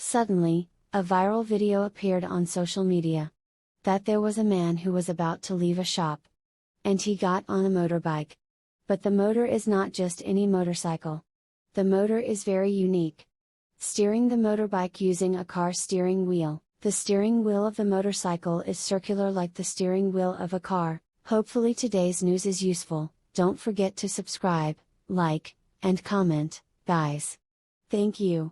Suddenly, a viral video appeared on social media. That there was a man who was about to leave a shop. And he got on a motorbike. But the motor is not just any motorcycle. The motor is very unique. Steering the motorbike using a car steering wheel, the steering wheel of the motorcycle is circular like the steering wheel of a car. Hopefully today's news is useful. Don't forget to subscribe, like, and comment, guys. Thank you.